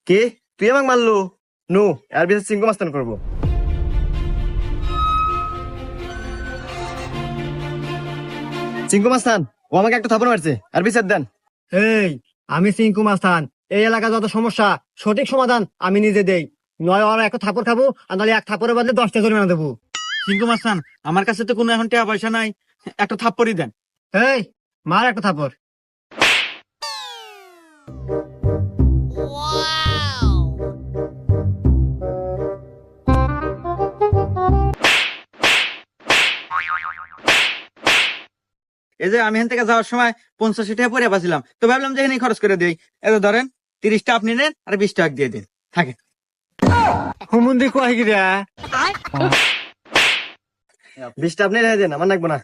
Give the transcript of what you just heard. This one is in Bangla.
কে তুই আমাকে মারলো? নো, এর বিশেষ সিংহ মাস্তান করবো। সিংহ মাস্তান, ও আমাকে একটা থাপড় মারছে, আর বিচার দেন। এই, আমি সিংকু মাস্তান। এই এলাকা যত সমস্যা সঠিক সমাধান আমি নিজে দেই। নয় ওরা একটা থাপড় খাবো, আর নাহলে এক থাপড়ের বদলে 10টা জরিমানা দেবো। সিংকু মাস্তান, আমার কাছে তো কোনো এখন টাকা পয়সা নাই, একটা থাপ্পড়ই দেন। এই, মার একটা থাপড়। এই যে আমি এখান থেকে যাওয়ার সময় 50 টাকা পরে পাচ্ছিলাম, তো ভাবলাম যে এখানে খরচ করে দিই। এই যে ধরেন, 30টা আপনি নেন আর 20 টাকা দিয়ে দিন, থাকে। হুমুন্দি কয় গিরা? 20টা আপনি রেখে দেন, আমার লাগবো না।